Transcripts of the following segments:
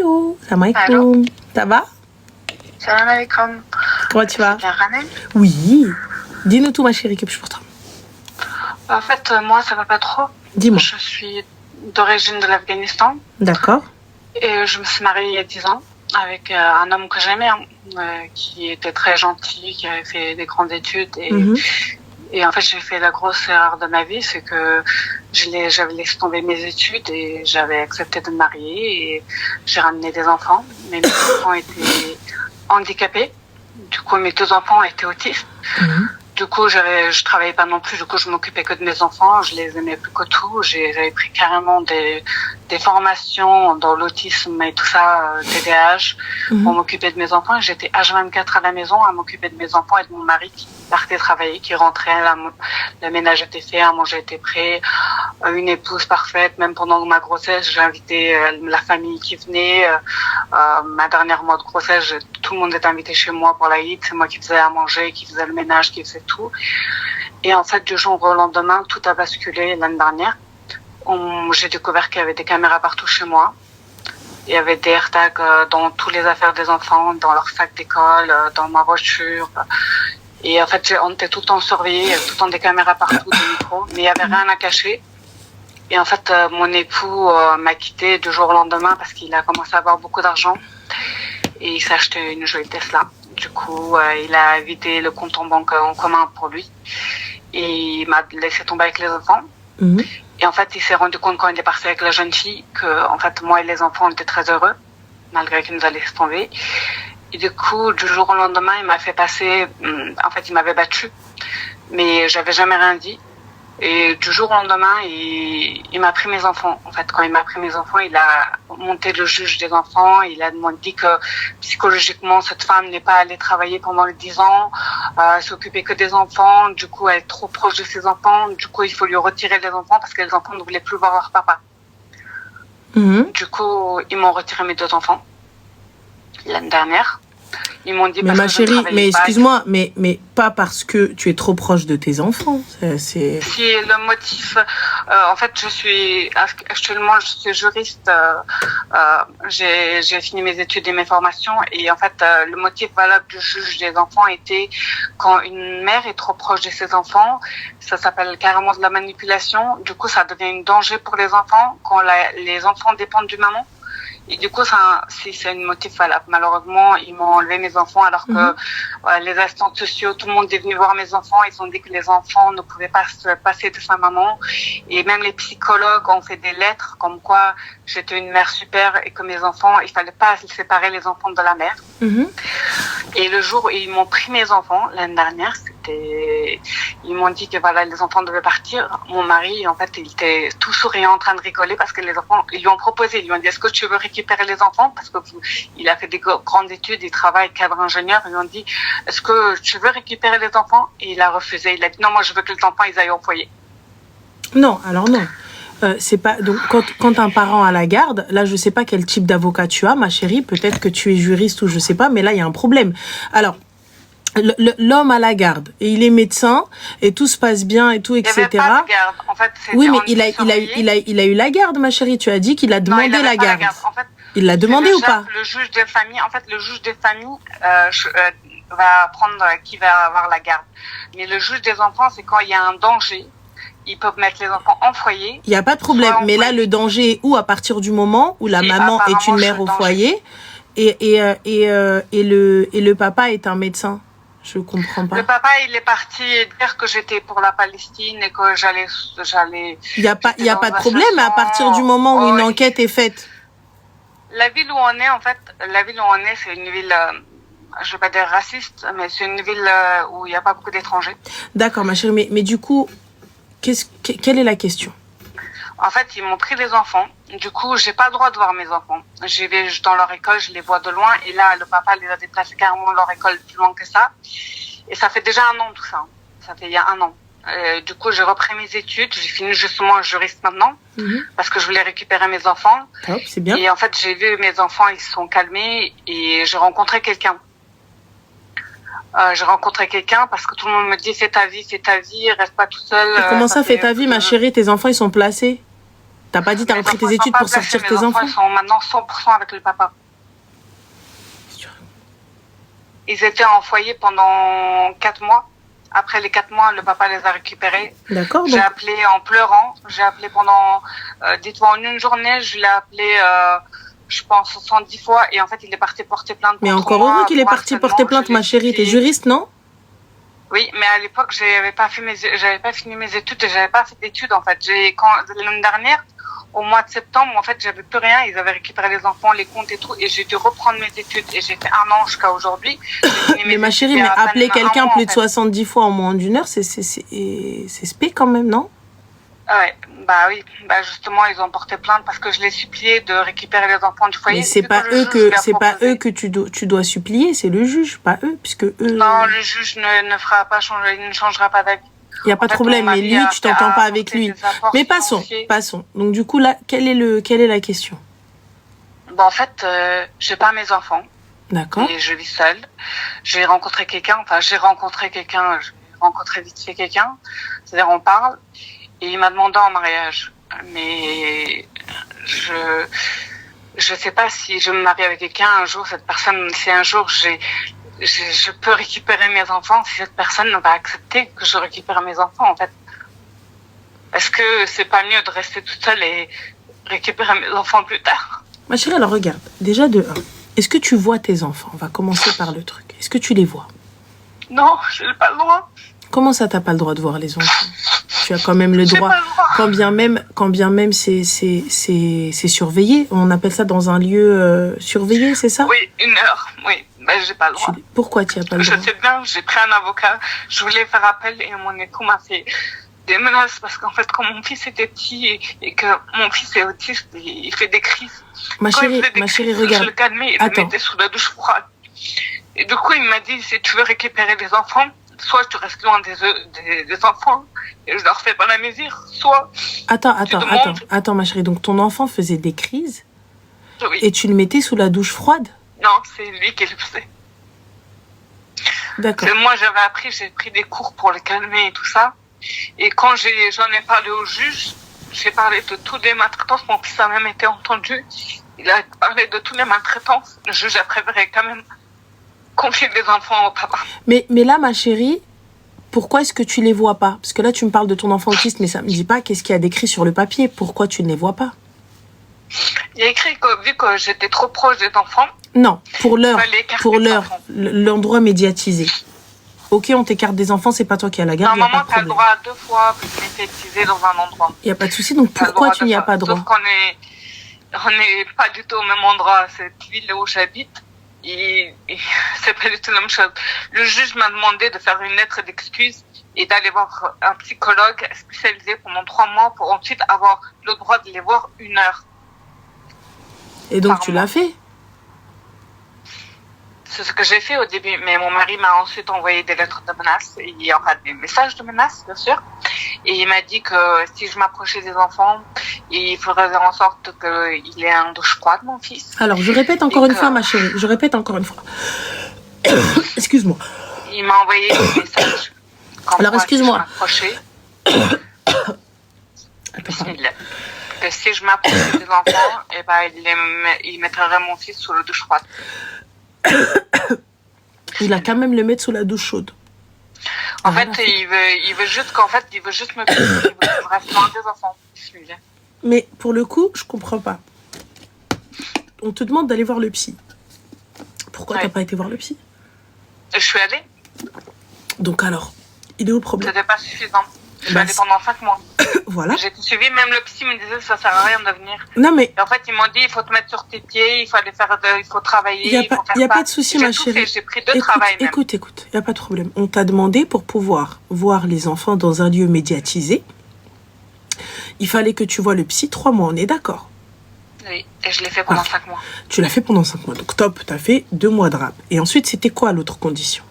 Allô, salam Allô. alaikum. Ça va? Salam alaikum. Comment tu vas? Bien, Ranel. Oui. Dis-nous tout, ma chérie, que puis-je pour toi? En fait, moi, ça va pas trop. Dis-moi. Je suis d'origine de l'Afghanistan D'accord. et je me suis mariée il y a 10 ans avec un homme que j'aimais, qui était très gentil, qui avait fait des grandes études. Et en fait, j'ai fait la grosse erreur de ma vie, c'est que j'avais laissé tomber mes études et j'avais accepté de me marier et j'ai ramené des enfants. Mais mes enfants étaient handicapés. Du coup, mes 2 enfants étaient autistes. Du coup, je travaillais pas non plus. Du coup, je m'occupais que de mes enfants. Je les aimais plus que tout. J'avais pris carrément des formations dans l'autisme et tout ça, TDAH, pour m'occuper de mes enfants. Et j'étais H24 à la maison à m'occuper de mes enfants et de mon mari qui partait travailler, qui rentrait. Le ménage était fait, à manger était prêt. Une épouse parfaite. Même pendant ma grossesse, j'ai invité la famille qui venait. Ma dernière mois de grossesse, tout le monde était invité chez moi pour la Eid. C'est moi qui faisais à manger, qui faisais le ménage, qui faisait tout. Et en fait, du jour au lendemain, tout a basculé l'année dernière. J'ai découvert qu'il y avait des caméras partout chez moi. Il y avait des AirTags dans toutes les affaires des enfants, dans leur sac d'école, dans ma voiture. Et en fait, on était tout le temps surveillés, il y avait tout le temps des caméras partout, des micros, mais il n'y avait rien à cacher. Et en fait, mon époux m'a quitté du jour au lendemain parce qu'il a commencé à avoir beaucoup d'argent. Et il s'est acheté une jolie Tesla. Du coup, il a vidé le compte en banque en commun pour lui. Et il m'a laissé tomber avec les enfants. Et en fait, il s'est rendu compte quand il est parti avec la jeune fille que, en fait, moi et les enfants, on était très heureux, malgré qu'il nous a laissé tomber. Et du coup, du jour au lendemain, il m'a fait passer, en fait, il m'avait battu, mais j'avais jamais rien dit. Et du jour au lendemain, il m'a pris mes enfants. En fait, quand il m'a pris mes enfants, il a monté le juge des enfants. Il a dit que psychologiquement, cette femme n'est pas allée travailler pendant les 10 ans, s'occuper que des enfants. Du coup, elle est trop proche de ses enfants. Du coup, il faut lui retirer les enfants parce que les enfants ne voulaient plus voir leur papa. Du coup, ils m'ont retiré mes 2 enfants l'année dernière. Ils m'ont dit mais ma chérie, mais excuse-moi, mais pas parce que tu es trop proche de tes enfants. C'est le motif. En fait, actuellement, je suis juriste. J'ai fini mes études et mes formations. Et en fait, le motif valable du juge des enfants était quand une mère est trop proche de ses enfants, ça s'appelle carrément de la manipulation. Du coup, ça devient un danger pour les enfants quand les enfants dépendent du maman. Et du coup, c'est un motif valable. Malheureusement, ils m'ont enlevé mes enfants alors que les assistants sociaux, tout le monde est venu voir mes enfants. Ils ont dit que les enfants ne pouvaient pas se passer de sa maman. Et même les psychologues ont fait des lettres comme quoi j'étais une mère super et que mes enfants, il fallait pas séparer les enfants de la mère. Et le jour où ils m'ont pris mes enfants, l'année dernière, ils m'ont dit que voilà, les enfants devaient partir. Mon mari, en fait, il était tout souriant en train de rigoler parce que les enfants, ils lui ont proposé, ils lui ont dit, est-ce que tu veux récupérer les enfants? Parce que il a fait des grandes études, il travaille cadre ingénieur. Ils lui ont dit, est-ce que tu veux récupérer les enfants? Et il a refusé. Il a dit, non, moi, je veux que les enfants, ils aillent au foyer. Non, alors non. C'est pas donc quand un parent a la garde, là je sais pas quel type d'avocat tu as, ma chérie, peut-être que tu es juriste ou je sais pas, mais là il y a un problème. Alors l'homme a la garde et il est médecin et tout se passe bien et tout, etc. Il n'y avait pas de garde. En fait, oui, mais il a eu la garde, ma chérie. Tu as dit qu'il a demandé la garde. En fait, il l'a demandé ou pas? Le juge des familles, en fait, le juge des familles va prendre qui va avoir la garde. Mais le juge des enfants, c'est quand il y a un danger. Ils peuvent mettre les enfants en foyer. Il n'y a pas de problème. Mais là, le danger est où à partir du moment où la maman est une mère au foyer et le papa est un médecin? Je comprends pas. Le papa, il est parti dire que j'étais pour la Palestine et que j'allais. Il y a pas de problème à partir du moment où une enquête est faite. La ville où on est, en fait, c'est une ville. Je vais pas dire raciste, mais c'est une ville où il n'y a pas beaucoup d'étrangers. D'accord, ma chérie, mais du coup. Quelle est la question? En fait, ils m'ont pris les enfants. Du coup, j'ai pas le droit de voir mes enfants. J'y vais dans leur école, je les vois de loin. Et là, le papa les a déplacés carrément leur école plus loin que ça. Et ça fait déjà 1 an tout ça. Ça fait il y a 1 an. Du coup, j'ai repris mes études. J'ai fini justement juriste maintenant parce que je voulais récupérer mes enfants. Top, c'est bien. Et en fait, j'ai vu mes enfants, ils se sont calmés et j'ai rencontré quelqu'un. J'ai rencontré quelqu'un parce que tout le monde me dit fais ta vie, reste pas tout seul. Comment ça, fais ta vie, ma chérie? Tes enfants, ils sont placés? T'as pas dit t'as repris tes études pour sortir tes enfants? Ils sont maintenant 100% avec le papa. Ils étaient en foyer pendant 4 mois. Après les 4 mois, le papa les a récupérés. D'accord. J'ai appelé en pleurant. J'ai appelé pendant, dites-moi, en une journée, je l'ai appelé, je pense, 70 fois. Et en fait, il est parti porter plainte. Mais encore heureux qu'il est parti porter plainte, ma chérie. T'es juriste, non? Oui, mais à l'époque, j'avais pas fini mes études et j'avais pas fait d'études, en fait. L'année dernière, au mois de septembre, en fait, j'avais plus rien. Ils avaient récupéré les enfants, les comptes et tout. Et j'ai dû reprendre mes études. Et j'ai fait 1 an jusqu'à aujourd'hui. Mais ma chérie, mais appeler quelqu'un plus de 70 fois en moins d'1 heure, c'est spé quand même, non? Ouais, bah oui. Bah justement, ils ont porté plainte parce que je les suppliais de récupérer les enfants du foyer. Mais c'est pas eux que tu dois supplier, c'est le juge, pas eux, puisque eux. Non, le juge ne fera pas changer, il ne changera pas d'avis. Il n'y a pas de problème, mais lui, tu t'entends pas avec lui. Mais passons. Donc du coup, là, quelle est la question? Bon, en fait, j'ai pas mes enfants. D'accord. Et je vis seule. J'ai rencontré vite fait quelqu'un. C'est-à-dire, on parle. Et il m'a demandé en mariage. Mais je sais pas si je me marie avec quelqu'un un jour, cette personne, si un jour je peux récupérer mes enfants, si cette personne va accepter que je récupère mes enfants, en fait. Est-ce que c'est pas mieux de rester toute seule et récupérer mes enfants plus tard? Ma chérie, alors regarde. Déjà de 1, est-ce que tu vois tes enfants? On va commencer par le truc. Est-ce que tu les vois? Non, je n'ai pas le droit. Comment ça, t'as pas le droit de voir les enfants? Tu as quand même le droit. Quand bien même c'est surveillé. On appelle ça dans un lieu surveillé, c'est ça? Oui, 1 heure. Oui, ben j'ai pas le droit. Pourquoi tu n'as pas le droit? Je sais bien, j'ai pris un avocat. Je voulais faire appel et mon époux m'a fait des menaces parce qu'en fait, quand mon fils était petit et que mon fils est autiste, il fait des crises. Ma chérie, regarde. Je le calmais et le mettais sous la douche froide. Et du coup, il m'a dit, si tu veux récupérer les enfants, soit tu restes loin des enfants et je leur fais pas la mesure, soit... Attends, ma chérie. Donc, ton enfant faisait des crises oui. Et tu le mettais sous la douche froide? Non, c'est lui qui le faisait. D'accord. Moi, j'ai pris des cours pour le calmer et tout ça. Et quand j'en ai parlé au juge, j'ai parlé de toutes les maltraitances. Mon fils a même été entendu. Il a parlé de toutes les maltraitances. Le juge a préféré quand même confier les enfants au papa. Mais là, ma chérie, pourquoi est-ce que tu les vois pas? Parce que là, tu me parles de ton enfant autiste, mais ça me dit pas qu'est-ce qu'il y a décrit sur le papier. Pourquoi tu ne les vois pas? Il y a écrit que vu que j'étais trop proche des enfants... Non, pour l'endroit médiatisé. Ok, on t'écarte des enfants, c'est pas toi qui as la garde. Normalement, tu as le droit à 2 fois de médiatiser dans un endroit. Il n'y a pas de souci, donc pourquoi tu n'y as pas droit? Sauf qu'on n'est pas du tout au même endroit. Cette ville où j'habite, c'est pas du tout la même chose. Le juge m'a demandé de faire une lettre d'excuse et d'aller voir un psychologue spécialisé pendant 3 mois pour ensuite avoir le droit de les voir 1 heure. Et donc tu l'as fait? C'est ce que j'ai fait au début, mais mon mari m'a ensuite envoyé des lettres de menaces, enfin des messages de menaces, bien sûr. Et il m'a dit que si je m'approchais des enfants, il faudrait faire en sorte qu'il ait un douche froide, mon fils. Alors, je répète encore une fois, ma chérie. Je répète encore une fois. Excuse-moi. Il m'a envoyé des messages. Alors, excuse-moi. Que si je m'approchais des enfants, eh ben, il mettrait mon fils sous la douche froide. Il a quand même le mettre sous la douche chaude. En fait, il veut juste me piquer, il veut rester loin des enfants. Mais pour le coup, je comprends pas. On te demande d'aller voir le psy. Pourquoi t'as pas été voir le psy? Je suis allée. Donc alors, il est où le problème? C'était pas suffisant. Je suis allée pendant 5 mois. Voilà. J'ai été suivie, même le psy me disait que ça sert à rien de venir. Non mais. Et en fait, ils m'ont dit il faut te mettre sur tes pieds, il faut travailler. Il y a pas de souci, ma chérie. J'ai pris 2 travail même. Écoute, il y a pas de problème. On t'a demandé pour pouvoir voir les enfants dans un lieu médiatisé. Il fallait que tu vois le psy 3 mois, on est d'accord? Oui, et je l'ai fait pendant 5 mois. Tu l'as fait pendant 5 mois, donc top, t'as fait 2 mois de rap. Et ensuite, c'était quoi l'autre condition?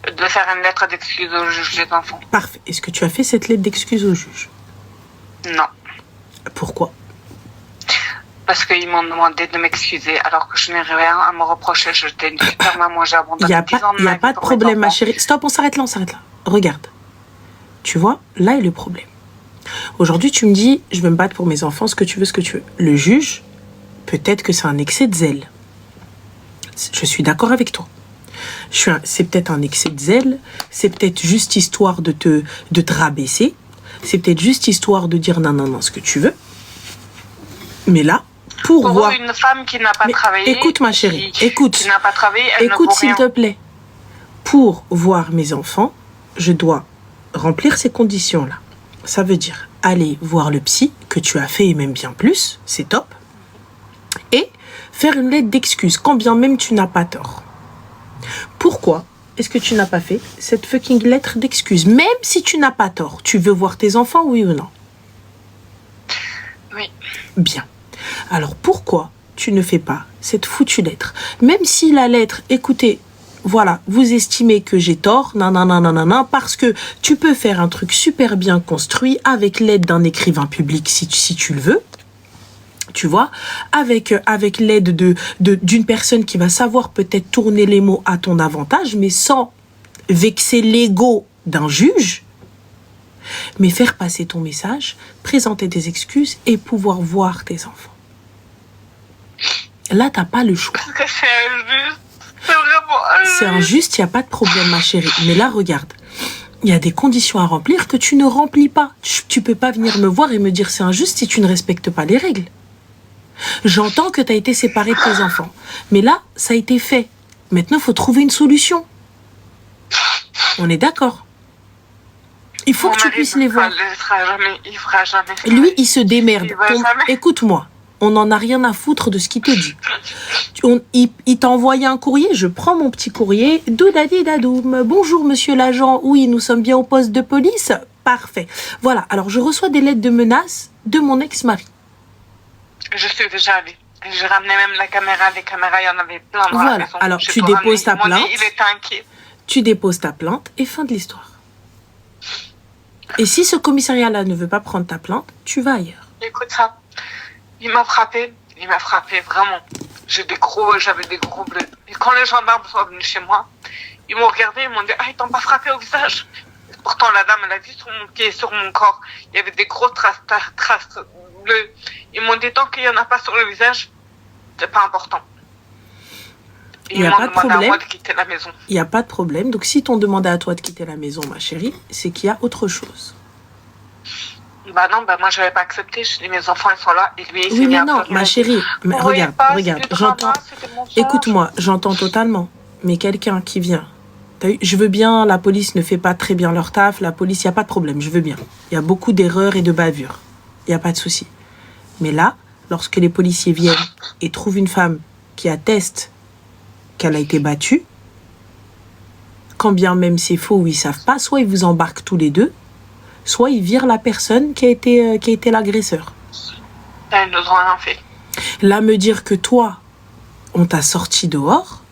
De faire une lettre d'excuse au juge des enfants. Parfait. Est-ce que tu as fait cette lettre d'excuse au juge? Non. Pourquoi? Parce qu'ils m'ont demandé de m'excuser alors que je n'ai rien à me reprocher. J'étais une super maman, j'ai abandonné 10 ans de ma vie. Il n'y a pas de problème, ma chérie. Stop, on s'arrête là. Regarde. Tu vois, là est le problème. Aujourd'hui, tu me dis, je veux me battre pour mes enfants, ce que tu veux, ce que tu veux. Le juge, peut-être que c'est un excès de zèle. Je suis d'accord avec toi. C'est peut-être un excès de zèle, c'est peut-être juste histoire de te rabaisser, c'est peut-être juste histoire de dire non, ce que tu veux. Mais là, pour voir... une femme qui n'a pas travaillé... Écoute, ma chérie, écoute. Qui n'a pas travaillé, elle écoute, ne vaut rien. s'il te plaît. Pour voir mes enfants, je dois remplir ces conditions-là. Ça veut dire aller voir le psy, que tu as fait et même bien plus, c'est top. Et faire une lettre d'excuse, quand bien même tu n'as pas tort. Pourquoi est-ce que tu n'as pas fait cette fucking lettre d'excuse? Même si tu n'as pas tort, tu veux voir tes enfants, oui ou non? Oui. Bien. Alors pourquoi tu ne fais pas cette foutue lettre? Même si la lettre, écoutez, voilà, vous estimez que j'ai tort, non, parce que tu peux faire un truc super bien construit avec l'aide d'un écrivain public si tu le veux. Tu vois, avec l'aide d'une personne qui va savoir peut-être tourner les mots à ton avantage, mais sans vexer l'ego d'un juge, mais faire passer ton message, présenter des excuses et pouvoir voir tes enfants. Là, t'as pas le choix. Parce que c'est injuste. C'est vraiment injuste. C'est injuste, il n'y a pas de problème, ma chérie. Mais là, regarde, il y a des conditions à remplir que tu ne remplis pas. Tu peux pas venir me voir et me dire c'est injuste si tu ne respectes pas les règles. J'entends que tu as été séparée de tes enfants. Mais là, ça a été fait. Maintenant, il faut trouver une solution. On est d'accord. Il faut que tu puisses les voir. Il fera jamais. Lui, il se démerde. Écoute-moi, on n'en a rien à foutre de ce qu'il te dit. Il t'a envoyé un courrier, je prends mon petit courrier. Doudadi dadoum. Bonjour, monsieur l'agent. Oui, nous sommes bien au poste de police. Parfait. Voilà, alors je reçois des lettres de menaces de mon ex-mari. Je suis déjà allée. J'ai ramené même la caméra. Les caméras, il y en avait plein dans la maison. Alors tu déposes ta plainte. Il était inquiet. Tu déposes ta plainte et fin de l'histoire. Et si ce commissariat-là ne veut pas prendre ta plainte, tu vas ailleurs. Écoute ça. Il m'a frappé vraiment. J'avais des gros bleus. Et quand les gendarmes sont venus chez moi, ils m'ont regardé, ils m'ont dit, ils t'ont pas frappé au visage. Pourtant, la dame, elle a vu sur mon pied, sur mon corps, il y avait des gros traces bleues. Ils m'ont dit, tant qu'il y en a pas sur le visage, c'est pas important. Il n'y a pas de problème. À moi de quitter la maison. Il n'y a pas de problème. Donc, si t'ont demandé à toi de quitter la maison, ma chérie, c'est qu'il y a autre chose. Moi, je n'avais pas accepté. Je dis, mes enfants, ils sont là. Et lui, il oui, mais non, ma chérie. Mais regarde. J'entends. Écoute-moi, j'entends totalement. Mais quelqu'un qui vient. Je veux bien, la police ne fait pas très bien leur taf. La police, il n'y a pas de problème. Je veux bien. Il y a beaucoup d'erreurs et de bavures. Il n'y a pas de souci. Mais là, lorsque les policiers viennent et trouvent une femme qui atteste qu'elle a été battue, quand bien même c'est faux ou ils savent pas, soit ils vous embarquent tous les deux, soit ils virent la personne qui a été l'agresseur. Ils nous ont rien fait. Là, me dire que toi, on t'a sorti dehors.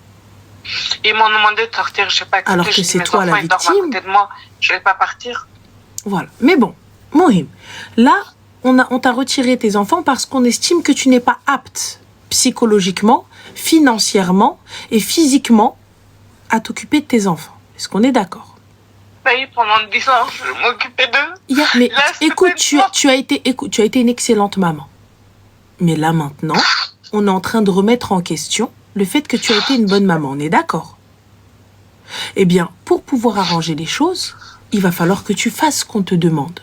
Ils m'ont demandé de sortir, je sais pas. Alors que c'est toi la victime. À côté de moi, je vais pas partir. Voilà. Mais bon, Mohim, là, on t'a retiré tes enfants parce qu'on estime que tu n'es pas apte psychologiquement, financièrement et physiquement à t'occuper de tes enfants. Est-ce qu'on est d'accord? Oui, pendant 10 ans, je m'occupais d'eux. Mais là, écoute, tu as été une excellente maman. Mais là maintenant, on est en train de remettre en question le fait que tu as été une bonne maman. On est d'accord? Eh bien, pour pouvoir arranger les choses, il va falloir que tu fasses ce qu'on te demande.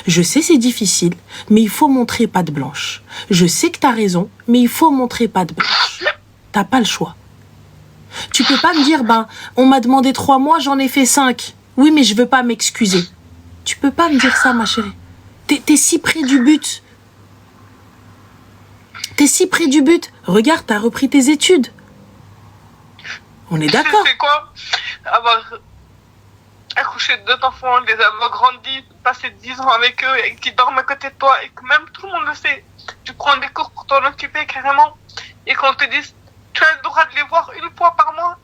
Je sais c'est difficile, mais il faut montrer patte blanche. Je sais que t'as raison, mais il faut montrer patte blanche. T'as pas le choix. Tu peux pas me dire, on m'a demandé 3 mois, j'en ai fait 5. Oui, mais je veux pas m'excuser. Tu peux pas me dire ça, ma chérie. T'es si près du but. T'es si près du but. Regarde, t'as repris tes études. On est d'accord. C'est quoi? Avoir accouché de 2 enfants, les avoir grandis, passer 10 ans avec eux et qui dorment à côté de toi et que même tout le monde le sait. Tu prends des cours pour t'en occuper carrément et qu'on te dise tu as le droit de les voir 1 fois par mois.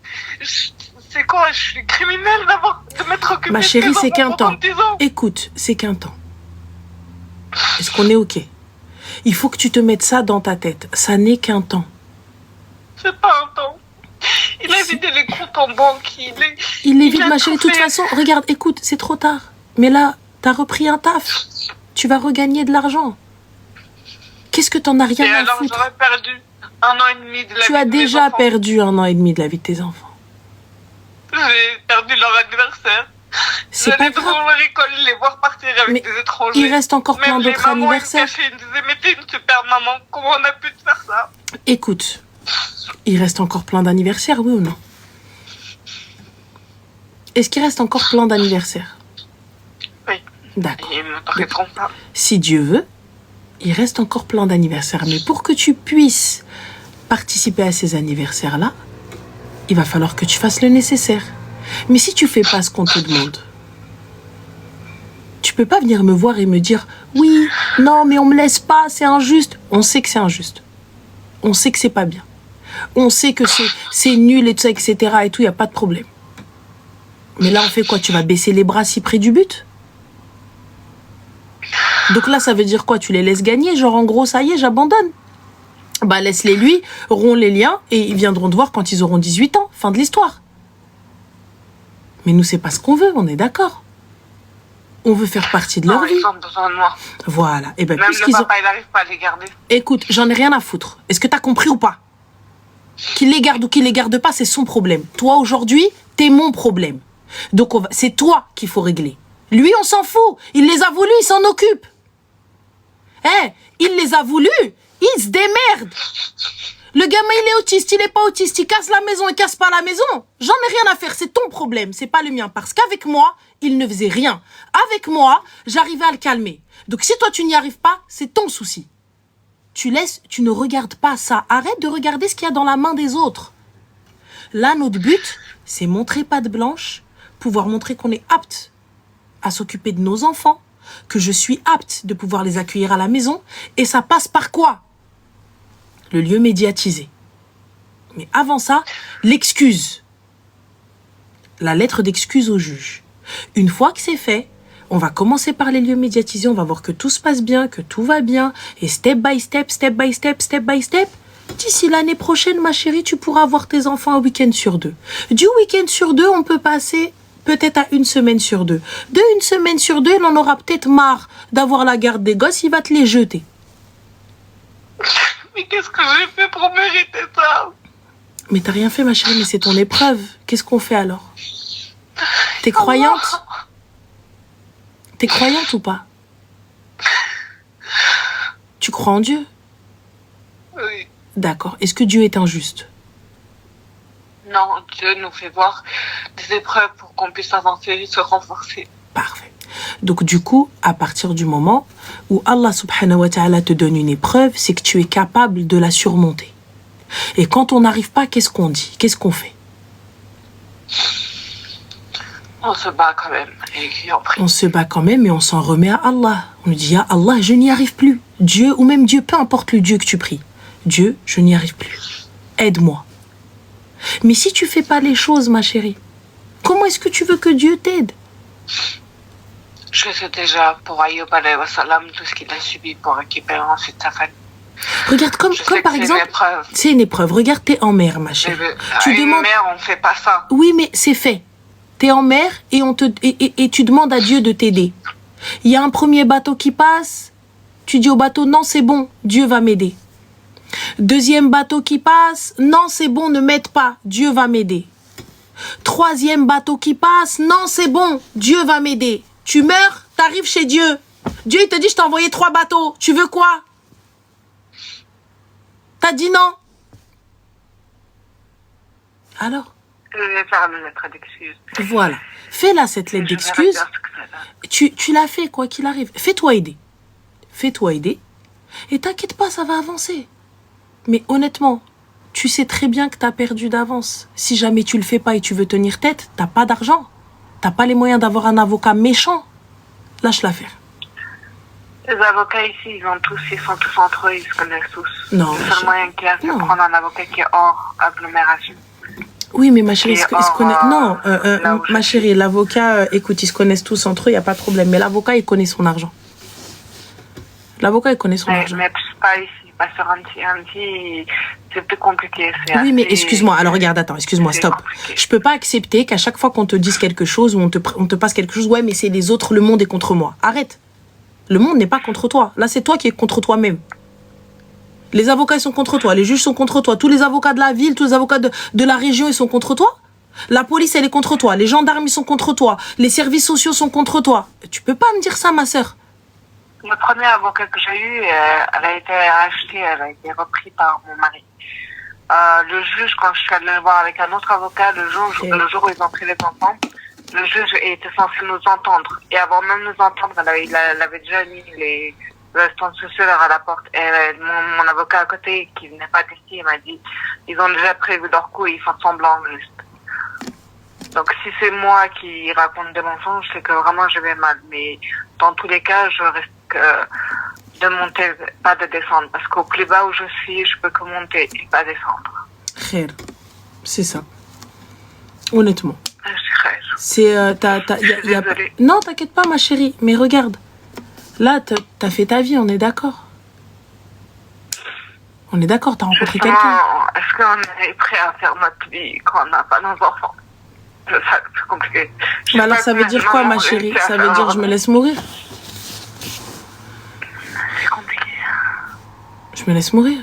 C'est quoi? Je suis criminelle de m'être occupée. Ma chérie, c'est qu'un temps. Écoute, c'est qu'un temps. Est-ce qu'on est OK? Il faut que tu te mettes ça dans ta tête. Ça n'est qu'un temps. C'est pas un temps. Il a vidé les comptes en banque. Il les vide, ma chérie. De toute façon, regarde, écoute, c'est trop tard. Mais là, t'as repris un taf. Tu vas regagner de l'argent. Qu'est-ce que t'en as rien à foutre? Et alors, j'aurais perdu 1 an et demi de la vie de mes enfants. Tu as déjà perdu 1 an et demi de la vie de tes enfants. J'ai perdu leur anniversaire. C'est pas grave. J'allais à l'école, les voir partir avec des étrangers. Il reste encore plein d'autres anniversaires. Ils me disaient, mais t'es une super maman, comment on a pu te faire ça? Écoute, il reste encore plein d'anniversaires, oui ou non? Est-ce qu'il reste encore plein d'anniversaires? Oui. D'accord. Ils ne te répondront pas. Si Dieu veut, il reste encore plein d'anniversaires. Mais pour que tu puisses participer à ces anniversaires-là, il va falloir que tu fasses le nécessaire. Mais si tu fais pas ce qu'on te demande, tu peux pas venir me voir et me dire « Oui, non, mais on me laisse pas, c'est injuste. » On sait que c'est injuste. On sait que c'est pas bien. On sait que c'est nul et tout ça, etc. et tout, il n'y a pas de problème. Mais là, on fait quoi? Tu vas baisser les bras si près du but? Donc là, ça veut dire quoi? Tu les laisses gagner? Genre, en gros, ça y est, j'abandonne. Bah, laisse-les lui, romps les liens, et ils viendront te voir quand ils auront 18 ans. Fin de l'histoire. Mais nous, c'est pas ce qu'on veut, on est d'accord. On veut faire partie de leur vie. Ils ont besoin de moi. Voilà. Et ben, même le papa, il n'arrive pas à les garder. Écoute, j'en ai rien à foutre. Est-ce que t'as compris ou pas? Qu'il les garde ou qu'il les garde pas, c'est son problème. Toi, aujourd'hui, t'es mon problème. Donc, c'est toi qu'il faut régler. Lui, on s'en fout. Il les a voulus, il s'en occupe. Il les a voulus, il se démerde. Le gamin, il est autiste, il est pas autiste, il casse la maison, il casse pas la maison. J'en ai rien à faire, c'est ton problème, c'est pas le mien. Parce qu'avec moi, il ne faisait rien. Avec moi, j'arrivais à le calmer. Donc si toi, tu n'y arrives pas, c'est ton souci. Tu ne regardes pas ça. Arrête de regarder ce qu'il y a dans la main des autres. Là, notre but, c'est montrer patte blanche, pouvoir montrer qu'on est apte à s'occuper de nos enfants, que je suis apte de pouvoir les accueillir à la maison. Et ça passe par quoi? Le lieu médiatisé. Mais avant ça, l'excuse. La lettre d'excuse au juge. Une fois que c'est fait, on va commencer par les lieux médiatisés, on va voir que tout se passe bien, que tout va bien, et step by step, step by step, step by step. D'ici l'année prochaine, ma chérie, tu pourras avoir tes enfants un week-end sur 2. Du week-end sur 2, on peut passer peut-être à 1 semaine sur 2. De 1 semaine sur 2, il en aura peut-être marre d'avoir la garde des gosses, il va te les jeter. Mais qu'est-ce que j'ai fait pour mériter ça? Mais t'as rien fait, ma chérie, mais c'est ton épreuve. Qu'est-ce qu'on fait alors? T'es croyante? T'es croyante ou pas? Tu crois en Dieu? Oui. D'accord. Est-ce que Dieu est injuste? Non, Dieu nous fait voir des épreuves pour qu'on puisse avancer et se renforcer. Parfait. Donc du coup, à partir du moment où Allah subhanahu wa ta'ala te donne une épreuve, c'est que tu es capable de la surmonter. Et quand on n'arrive pas, qu'est-ce qu'on dit? Qu'est-ce qu'on fait? On se bat quand même et on prie. On se bat quand même et on s'en remet à Allah. On lui dit, ah Allah, je n'y arrive plus. Dieu, ou même Dieu, peu importe le Dieu que tu pries. Dieu, je n'y arrive plus. Aide-moi. Mais si tu fais pas les choses, ma chérie, comment est-ce que tu veux que Dieu t'aide? Je sais déjà pour Ayyub alayhi wa salam tout ce qu'il a subi pour récupérer ensuite sa famille. Regarde, comme par exemple, c'est une épreuve. Regarde, t'es en mer, ma chérie. Une mer, on fait pas ça. Oui, mais c'est fait. T'es en mer et tu demandes à Dieu de t'aider. Il y a un premier bateau qui passe. Tu dis au bateau, non, c'est bon, Dieu va m'aider. Deuxième bateau qui passe, non, c'est bon, ne m'aide pas, Dieu va m'aider. Troisième bateau qui passe, non, c'est bon, Dieu va m'aider. Tu meurs, t'arrives chez Dieu. Dieu, il te dit, je t'ai envoyé 3 bateaux. Tu veux quoi? T'as dit non. Alors? Je vais faire une lettre d'excuse. Voilà. Fais-la, cette lettre d'excuse. Tu l'as fait, quoi qu'il arrive. Fais-toi aider. Fais-toi aider. Et t'inquiète pas, ça va avancer. Mais honnêtement, tu sais très bien que t'as perdu d'avance. Si jamais tu le fais pas et tu veux tenir tête, t'as pas d'argent. T'as pas les moyens d'avoir un avocat méchant. Lâche l'affaire. Les avocats ici, ils sont tous entre eux, ils se connaissent tous. Non. Le seul moyen qu'il y a, c'est prendre un avocat qui est hors agglomération. Oui, mais ma chérie, ils se connaissent. Non, ma chérie, l'avocat, écoute, ils se connaissent tous entre eux, il n'y a pas de problème. Mais l'avocat, il connaît son argent. L'avocat, il connaît son argent. Mais pas ici. Pas sur Annecy, c'est plus compliqué. Oui, mais excuse-moi. Alors regarde, attends, excuse-moi, stop. Compliqué. Je peux pas accepter qu'à chaque fois qu'on te dise quelque chose ou on te passe quelque chose, ouais, mais c'est les autres, le monde est contre moi. Arrête. Le monde n'est pas contre toi. Là, c'est toi qui es contre toi-même. Les avocats, ils sont contre toi. Les juges sont contre toi. Tous les avocats de la ville, tous les avocats de la région, ils sont contre toi. La police, elle est contre toi. Les gendarmes, ils sont contre toi. Les services sociaux sont contre toi. Tu peux pas me dire ça, ma sœur. Le premier avocat que j'ai eu, elle a été rachetée, elle a été reprise par mon mari. Le juge, quand je suis allée le voir avec un autre avocat, le jour où ils ont pris les enfants, le juge était censé nous entendre. Et avant même de nous entendre, il avait déjà mis les assistantes sociales à la porte. Et mon avocat à côté, qui venait pas d'ici, il m'a dit, ils ont déjà prévu leur coup et ils font semblant juste. Donc si c'est moi qui raconte des mensonges, c'est que vraiment je vais mal. Mais dans tous les cas, je risque de monter, pas de descendre. Parce qu'au plus bas où je suis, je peux que monter et pas descendre. Khair. C'est ça. Honnêtement. C'est Non, t'inquiète pas, ma chérie. Mais regarde. Là, t'as fait ta vie, on est d'accord. On est d'accord, t'as rencontré quelqu'un. Est-ce qu'on est prêt à faire notre vie quand on n'a pas nos enfants? C'est compliqué. Bah alors ça veut dire quoi, ma chérie? Ça veut dire je me laisse mourir? C'est compliqué. Je me laisse mourir.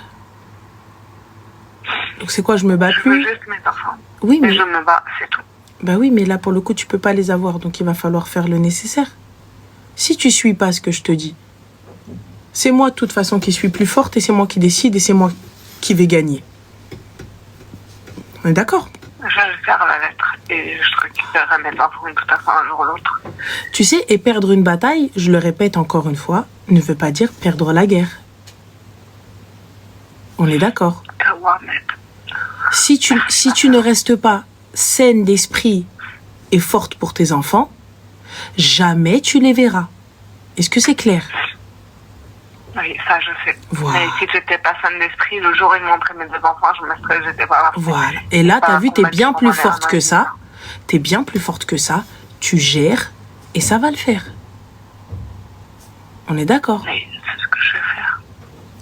Donc c'est quoi, je me bats plus? Je veux juste mes enfants. Oui, mais... Et je me bats, c'est tout. Bah oui, mais là, pour le coup, tu peux pas les avoir, donc il va falloir faire le nécessaire. Si tu suis pas ce que je te dis, c'est moi, de toute façon, qui suis plus forte, et c'est moi qui décide, et c'est moi qui vais gagner. On est d'accord? Je vais faire la lettre, et je récupérerai mes enfants de toute façon un jour ou l'autre. Tu sais, et perdre une bataille, je le répète encore une fois, ne veut pas dire perdre la guerre. On est d'accord? Si tu ne restes pas saine d'esprit et forte pour tes enfants, jamais tu les verras. Est-ce que c'est clair? Oui, ça je sais. Voilà. Mais si j'étais pas saine d'esprit, le jour où ils montraient mes deux enfants, je me serais, j'étais pas là. Voilà. Et là, t'as vu, t'es bien plus forte que ça. T'es bien plus forte que ça. Tu gères et ça va le faire. On est d'accord? Oui, c'est ce que je vais faire.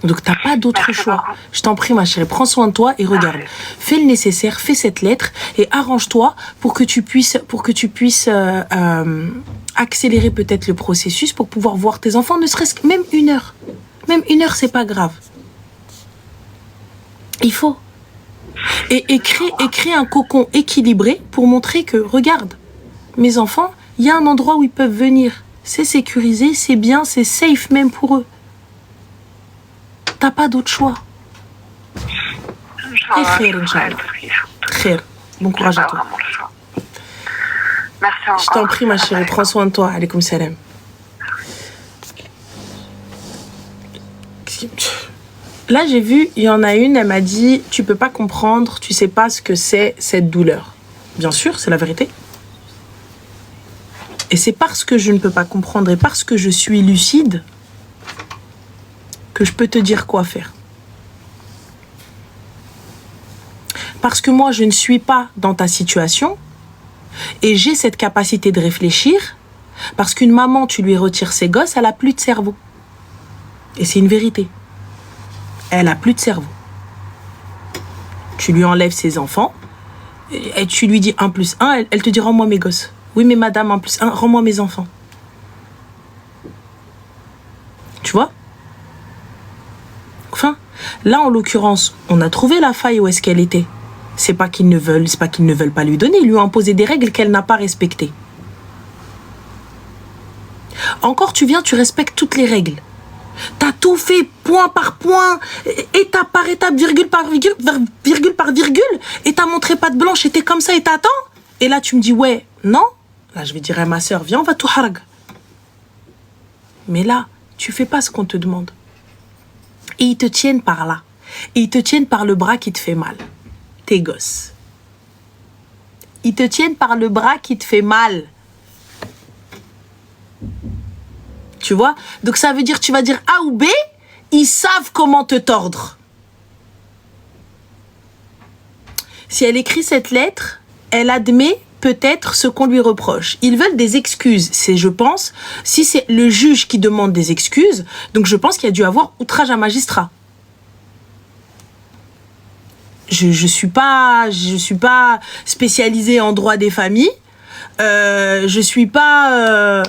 Donc t'as pas d'autre choix. Beaucoup. Je t'en prie, ma chérie, prends soin de toi et regarde. Fais le nécessaire, fais cette lettre et arrange-toi pour que tu puisses accélérer peut-être le processus pour pouvoir voir tes enfants, ne serait-ce que même 1 heure. Même 1 heure, c'est pas grave. Il faut. Et créer un cocon équilibré pour montrer que, regarde, mes enfants, il y a un endroit où ils peuvent venir. C'est sécurisé, c'est bien, c'est safe même pour eux. T'as pas d'autre choix. Khair. Bon courage à toi. Merci encore. Je t'en prie, ma chérie. Prends soin de toi. Alaykoum salam. Là, j'ai vu, il y en a une, elle m'a dit, tu peux pas comprendre, tu sais pas ce que c'est cette douleur. Bien sûr, c'est la vérité. Et c'est parce que je ne peux pas comprendre et parce que je suis lucide que je peux te dire quoi faire. Parce que moi, je ne suis pas dans ta situation et j'ai cette capacité de réfléchir parce qu'une maman, tu lui retires ses gosses, elle a plus de cerveau. Et c'est une vérité. Elle a plus de cerveau. Tu lui enlèves ses enfants et tu lui dis 1 + 1, elle te dit rends-moi mes gosses. Oui, mais madame, 1 + 1, rends-moi mes enfants. Tu vois? Enfin, là, en l'occurrence, on a trouvé la faille où est-ce qu'elle était. C'est pas qu'ils ne veulent pas lui donner. Ils lui ont imposé des règles qu'elle n'a pas respectées. Encore, tu viens, tu respectes toutes les règles. T'as tout fait point par point, étape par étape, virgule par virgule, et t'as montré patte blanche, et t'es comme ça, et t'attends. Et là, tu me dis, ouais, non. Là, je vais dire à ma soeur, viens, on va tout harag. Mais là, tu fais pas ce qu'on te demande. Et ils te tiennent par là. Et ils te tiennent par le bras qui te fait mal. Tes gosses. Ils te tiennent par le bras qui te fait mal. Tu vois? Donc ça veut dire, tu vas dire A ou B, ils savent comment te tordre. Si elle écrit cette lettre, elle admet peut-être ce qu'on lui reproche. Ils veulent des excuses. C'est, je pense, si c'est le juge qui demande des excuses, donc je pense qu'il y a dû avoir outrage à magistrat. Je suis pas spécialisée en droit des familles. Je suis pas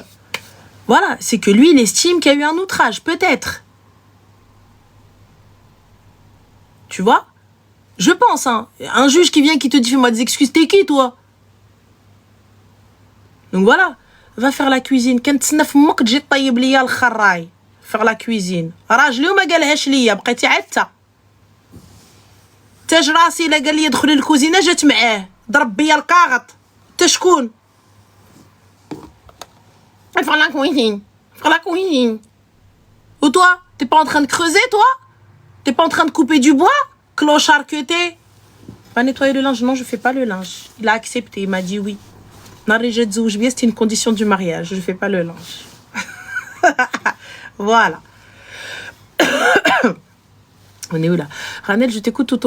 Voilà, c'est que lui, il estime qu'il y a eu un outrage, peut-être. Tu vois? Je pense, hein. Un juge qui vient, qui te dit, fais-moi des excuses, t'es qui, toi? Donc voilà. Va faire la cuisine. Faire la cuisine. راجلي وما قالهاش ليا بقيتي عتة. تاج راسي لا قال لي ادخلي الكوزينه جات معاه ضرب بيا الكاغط. انت شكون؟ Faire la cuisine. Faire la cuisine. Ou toi, t'es pas en train de creuser, toi? T'es pas en train de couper du bois? Clochard que t'es. Pas nettoyer le linge. Non, je fais pas le linge. Il a accepté, il m'a dit oui. C'était une condition du mariage. Je fais pas le linge. Voilà. On est où là? Ranel, je t'écoute tout au